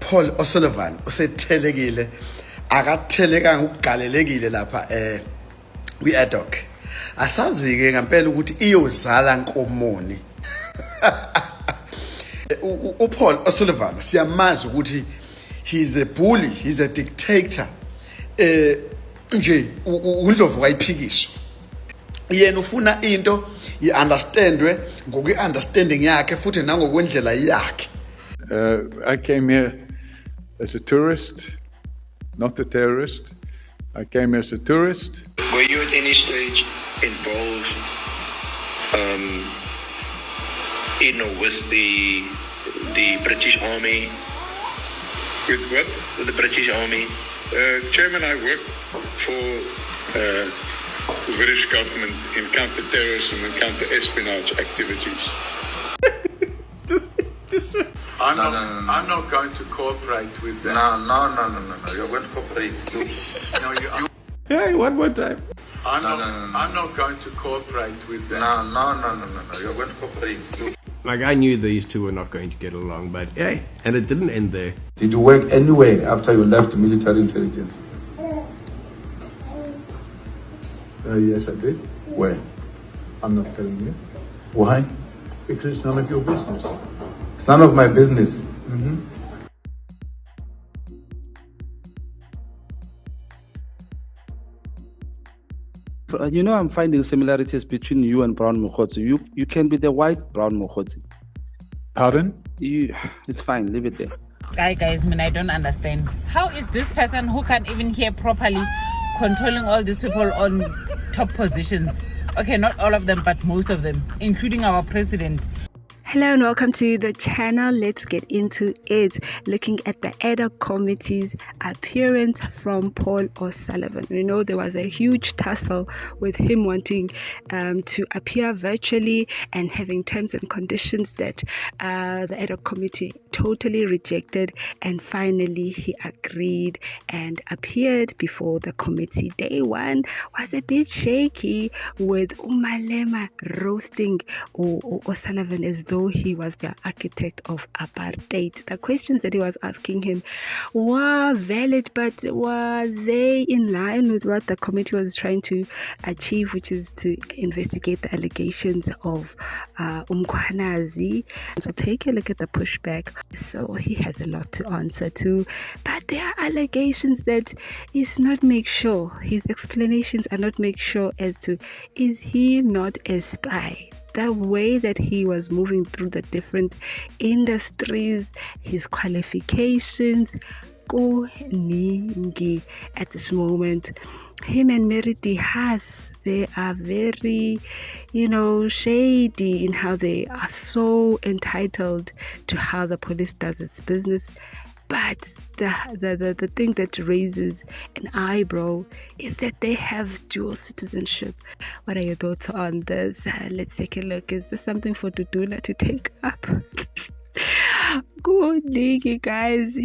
Paul Osullivan usethelekile akathelekanga ukugalelekile lapha kwi-Adhoc. Asazi-ke ngempela ukuthi iyozala nkomoni. uPaul Osullivan siyamazi ukuthi he's a bully, he's a dictator. Nje undlovu kayiphikiswa. Yena ufuna into i-understandwe ngoku-understanding yakhe futhi nangokwendlela yakhe. I came here as a tourist, not a terrorist. I came here as a tourist. Were you at any stage involved in or with the British Army? With what? With the British Army? Chairman, I worked for the British government in counter-terrorism and counter-espionage activities. I'm not going to cooperate with that. No. You're going to cooperate. No, you. Hey, one more time. I'm not going to cooperate with that. No. You're going to cooperate. Like, I knew these two were not going to get along, but hey, and it didn't end there. Did you work anywhere after you left military intelligence? Yes, I did. Where? I'm not telling you. Why? Because it's none of your business. It's none of my business. You know, I'm finding similarities between you and Brown Mokgotsi. You can be the white Brown Mokgotsi. Pardon? It's fine, leave it there. Guys, I don't understand. How is this person who can't even hear properly controlling all these people on top positions? Okay, not all of them, but most of them, including our president. Hello and welcome to the channel. Let's get into it. Looking at the Adhoc committee's appearance from Paul Osullivan. We know there was a huge tussle with him wanting to appear virtually and having terms and conditions that the Adhoc committee totally rejected, and finally he agreed and appeared before the committee. Day one was a bit shaky with Malema roasting Osullivan as though he was the architect of apartheid. The questions that he was asking him were valid, but were they in line with what the committee was trying to achieve, which is to investigate the allegations of Umkhwanazi? So take a look at the pushback. So he has a lot to answer to, but there are allegations that is not make sure. His explanations are not make sure as to, is he not a spy? The way that he was moving through the different industries, his qualifications, kuningi at this moment. Him and Meriti Haas, they are very, shady in how they are so entitled to how the police does its business. But the thing that raises an eyebrow is that they have dual citizenship. What are your thoughts on this? Let's take a look. Is this something for Dudula to take up? Good league, guys.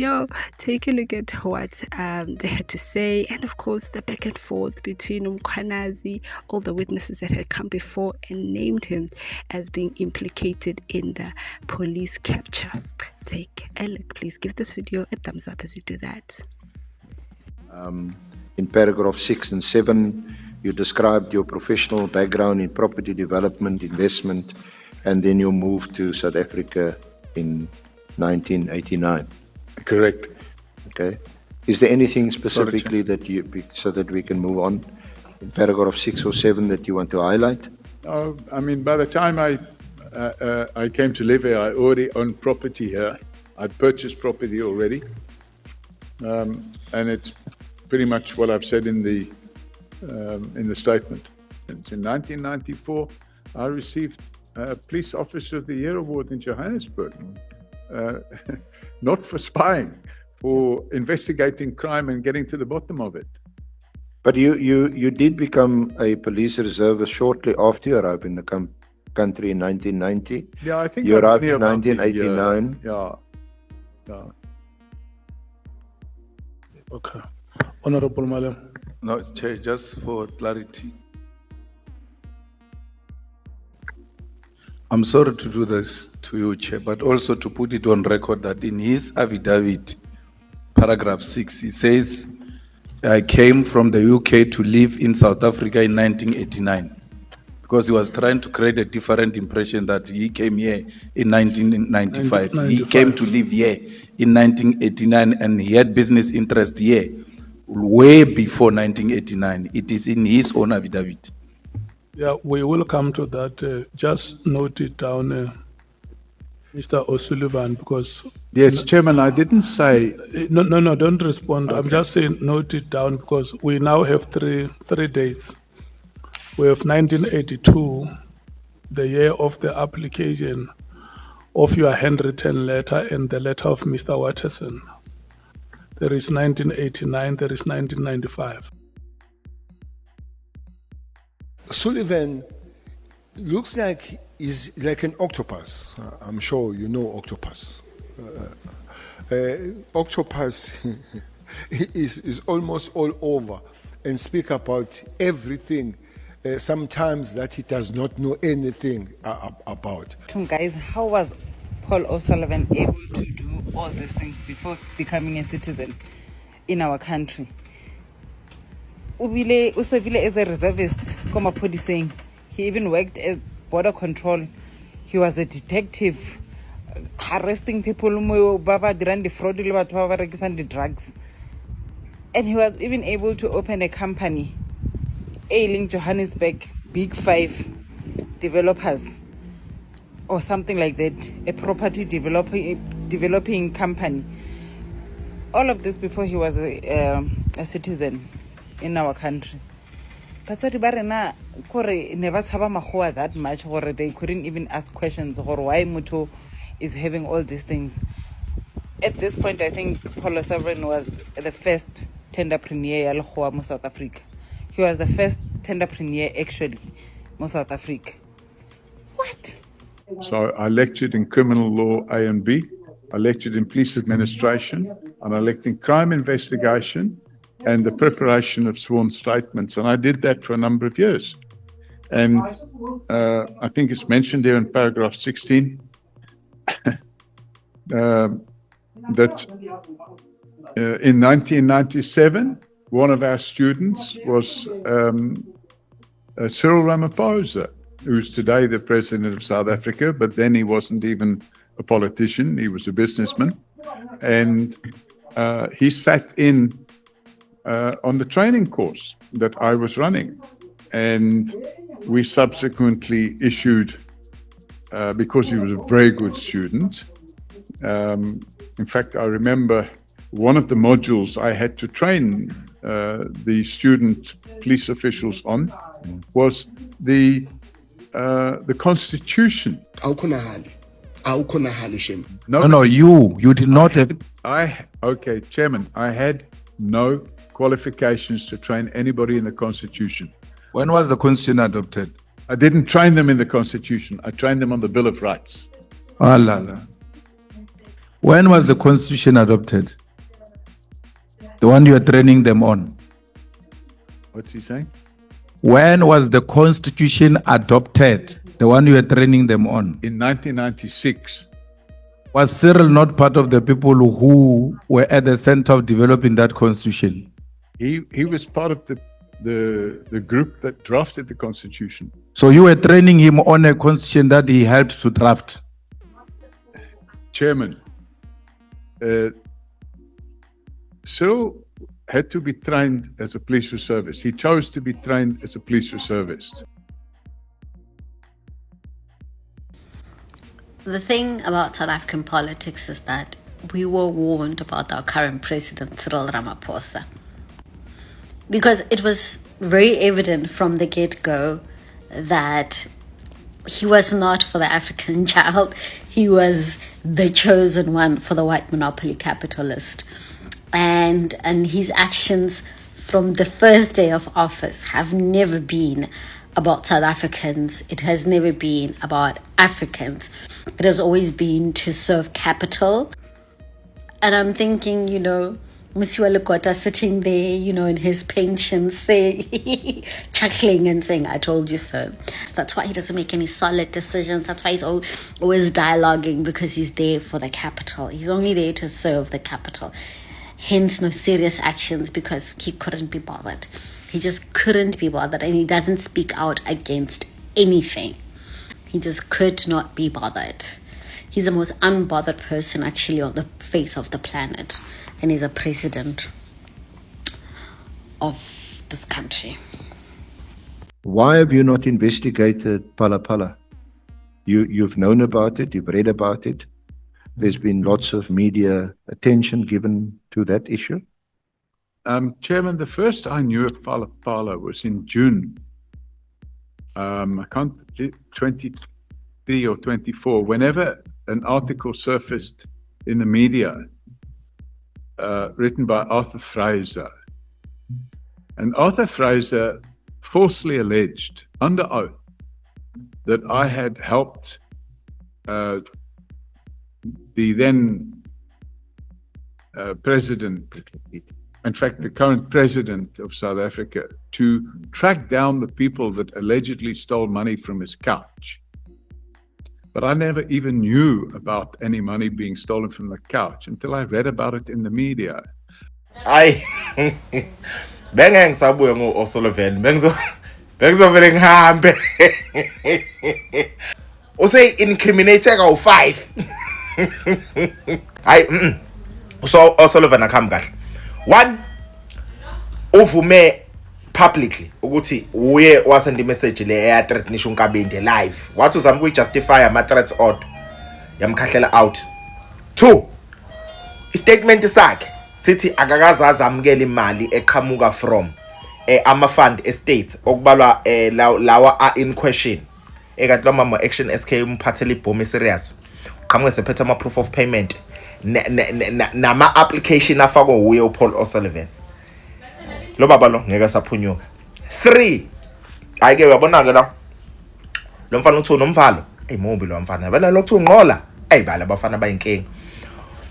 Take a look at what they had to say, and of course the back and forth between Umkhwanazi, all the witnesses that had come before and named him as being implicated in the police capture. Take a look. Please give this video a thumbs up as you do that. In paragraph 6 and 7, you described your professional background in property development, investment, and then you moved to South Africa in 1989. Correct. Okay. Is there anything specifically so that we can move on, in paragraph 6 or 7 that you want to highlight? By the time I came to live here, I already owned property here. I'd purchased property already. And it's pretty much what I've said in the statement. It's in 1994, I received a Police Officer of the Year award in Johannesburg. Not for spying, for investigating crime and getting to the bottom of it. But you did become a police reservist shortly after you arrived in the country in 1990. Yeah, I think you arrived in 1989. Yeah. Okay. Honorable Malema. No, Chair, just for clarity. I'm sorry to do this to you, Chair, but also to put it on record that in his affidavit paragraph 6. It says, I came from the UK to live in South Africa in 1989. Because he was trying to create a different impression that he came here in 1995. He came to live here in 1989 and he had business interest here way before 1989. It is in his own affidavit. Yeah, we will come to that. Just note it down, Mr. Osullivan, because... Yes, Chairman, I didn't say... No, don't respond. Okay. I'm just saying note it down because we now have three dates. We have 1982, the year of the application of your handwritten letter and the letter of Mr. Watterson. There is 1989, there is 1995. Sullivan looks like he's like an octopus. I'm sure you know octopus. Octopus is almost all over and speak about everything. Sometimes that he does not know anything about. Guys, how was Paul Osullivan able to do all these things before becoming a citizen in our country? Usevile as a reservist, saying he even worked as border control. He was a detective, arresting people who did fraud, the drugs, and he was even able to open a company, ailing Johannesburg, Big 5 developers, or something like that, a property developing company. All of this before he was a citizen in our country. But so never that much, or they couldn't even ask questions or why Muto is having all these things. At this point, I think Paul Osullivan was the first tenderpreneur in South Africa. He was the first tenderpreneur actually in South Africa. What? So I lectured in criminal law A and B. I lectured in police administration, and I lectured in crime investigation and the preparation of sworn statements. And I did that for a number of years. And I think it's mentioned there in paragraph 16 that in 1997, one of our students was Cyril Ramaphosa, who's today the president of South Africa, but then he wasn't even a politician, he was a businessman. And he sat in on the training course that I was running. And we subsequently issued, because he was a very good student, in fact, I remember one of the modules I had to train the student police officials on was the Constitution. No, you did not have... Okay, Chairman, I had no qualifications to train anybody in the Constitution. When was the Constitution adopted? I didn't train them in the Constitution. I trained them on the Bill of Rights. When was the Constitution adopted? The one you are training them on. What's he saying? When was the Constitution adopted? The one you are training them on. In 1996. Was Cyril not part of the people who were at the center of developing that Constitution? He was part of the group that drafted the Constitution. So you were training him on a Constitution that he helped to draft? Chairman, Cyril had to be trained as a police reservist. He chose to be trained as a police reservist. The thing about South African politics is that we were warned about our current president, Cyril Ramaphosa. Because it was very evident from the get-go that he was not for the African child. He was the chosen one for the white monopoly capitalist. And his actions from the first day of office have never been about South Africans. It has never been about Africans. It has always been to serve capital. And I'm thinking, Monsieur Lekota sitting there, in his pension, chuckling and saying, I told you so. That's why he doesn't make any solid decisions. That's why he's always dialoguing, because he's there for the capital. He's only there to serve the capital. hence no serious actions because he couldn't be bothered. He just couldn't be bothered, and he doesn't speak out against anything. He just could not be bothered. He's the most unbothered person actually on the face of the planet, and he's a president of this country. Why have you not investigated Phala Phala? You've known about it, you've read about it. There's been lots of media attention given to that issue. Chairman, the first I knew of Phala Phala was in June. I can't, 23 or 24. Whenever an article surfaced in the media, written by Arthur Fraser, and Arthur Fraser falsely alleged under oath that I had helped the then president, in fact, the current president of South Africa, to track down the people that allegedly stole money from his couch. But I never even knew about any money being stolen from the couch until I read about it in the media. Bengisabuya ngo-Osullivan bengizovele ngihambe use-incriminated kawu-5 hayi so Osullivan akuhambi kahle. One, uvume publicly ukuthi uye wasend imessage le eyathreatenisha uNkabinde live wathi uzama ukuyijustify ama-threats odwa yamkhahlela out. 2, istatement sakhe sithi akakazazi amukela imali eqhamuka from ama-fund estate okubalwa lawa are-in question ekathi lo mama action SK umphathela ibhomu serious qhamuke sephethe ama-proof of payment nama-application afakwe uye uPaul Osullivan. Lo baba lo ngeke saphunyuka. 3, ayike uyabona-ke la lo mfana uthi unomvalo mubi lo mfana bana lokhu unqola bala abafana bayinkinga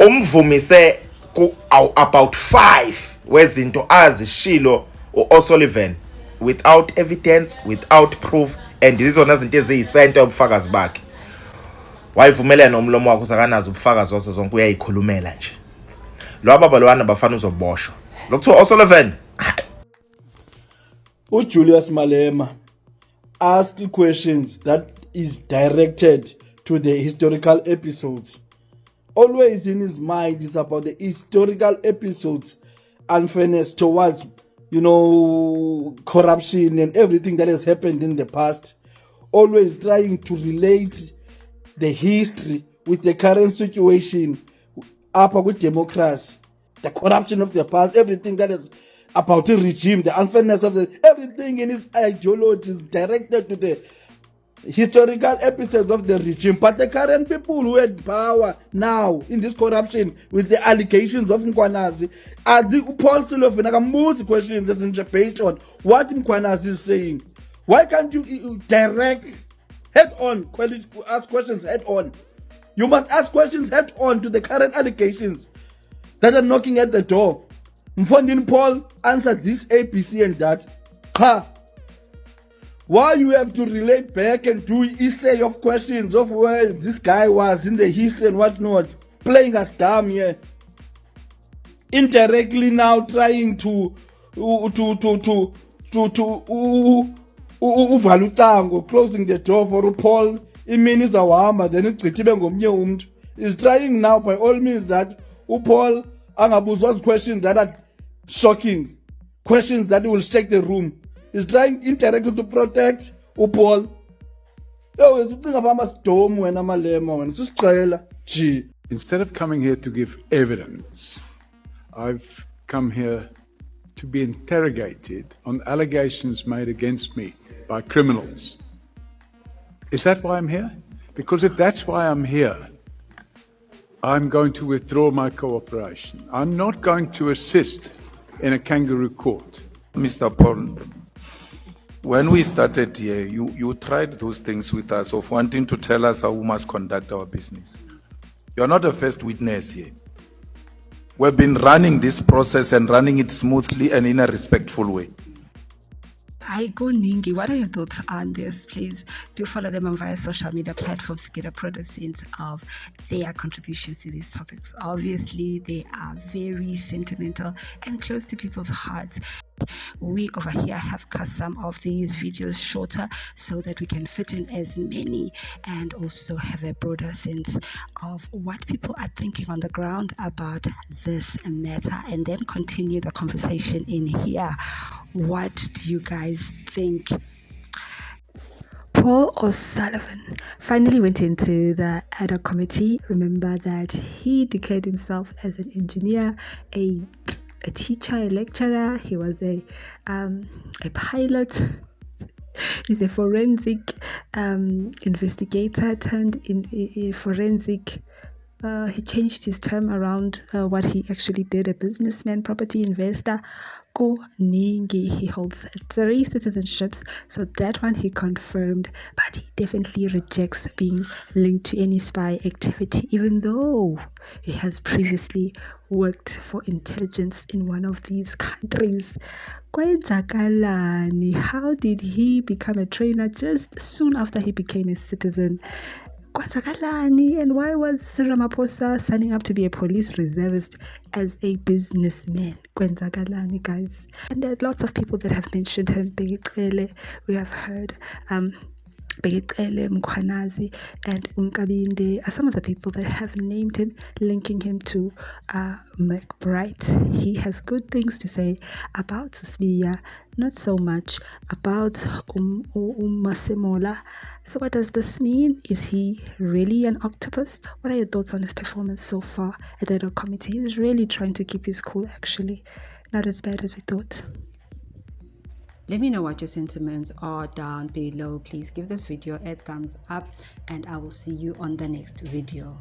umvumise ku about 5 wezinto azishilo uOsullivan without evidence, without proof, and izona izinto eziyisenta ubufakazi bakhe. Wayivumelana nomlomo wakhe usakanazo ubufakazi wose zonke uyayikhulumela nje. Lo baba lwana bafana uzoboshwa. Lokuthiwa Osullivan Julius Malema asked questions that is directed to the historical episodes. Always in his mind is about the historical episodes, unfairness towards, corruption and everything that has happened in the past. Always trying to relate the history with the current situation, up with democracy, the corruption of the past, everything that is about the regime, the unfairness of everything in his ideology is directed to the historical episodes of the regime. But the current people who had power now in this corruption with the allegations of Mkwanazi, Paul Osullivan akambuza questions based on what Mkwanazi is saying. Why can't you direct head on, ask questions head on? You must ask questions head on to the current allegations that are knocking at the door. Mfondini Paul answered this, ABC and that. Why you have to relate back and do essay of questions of where this guy was in the history and whatnot, playing us dumb here. Indirectly now trying to uvalutango, closing the door for Paul. Imini zawahamba then igqithibe ngomnye umuntu. Is trying now by all means that Paul angabuzwa questions that are shocking, questions that will shake the room. Is trying indirectly to protect Paul. Instead of coming here to give evidence, I've come here to be interrogated on allegations made against me by criminals. Is that why I'm here? Because if that's why I'm here, I'm going to withdraw my cooperation. I'm not going to assist in a kangaroo court. Mr. Paul, when we started here, you tried those things with us of wanting to tell us how we must conduct our business. You're not the first witness here. We've been running this process and running it smoothly and in a respectful way. I go Ningi. What are your thoughts on this? Please do follow them on various social media platforms to get a broader sense of their contributions to these topics. Obviously, they are very sentimental and close to people's hearts. We over here have cut some of these videos shorter so that we can fit in as many and also have a broader sense of what people are thinking on the ground about this matter, and then continue the conversation in here. What do you guys think? Paul Osullivan finally went into the Adhoc committee. Remember that he declared himself as an engineer, a teacher, a lecturer. He was a pilot. He's a forensic investigator turned in a forensic. He changed his term around what he actually did, a businessman, property investor. Ko Ningi. He holds 3 citizenships, so that one he confirmed, but he definitely rejects being linked to any spy activity, even though he has previously worked for intelligence in one of these countries. Kwenzakalani? How did he become a trainer just soon after he became a citizen? Kwenzakalani? And why was Ramaphosa signing up to be a police reservist as a businessman? Kwenzakalani, guys. And there are lots of people that have mentioned him. Begicele, we have heard Begicele, Mkhwanazi, and Unkabinde are some of the people that have named him, linking him to McBride. He has good things to say about Usbiya, not so much about Masemola. So what does this mean? Is he really an octopus? What are your thoughts on his performance so far at the Adhoc committee? He's really trying to keep his cool, actually. Not as bad as we thought. Let me know what your sentiments are down below. Please give this video a thumbs up, and I will see you on the next video.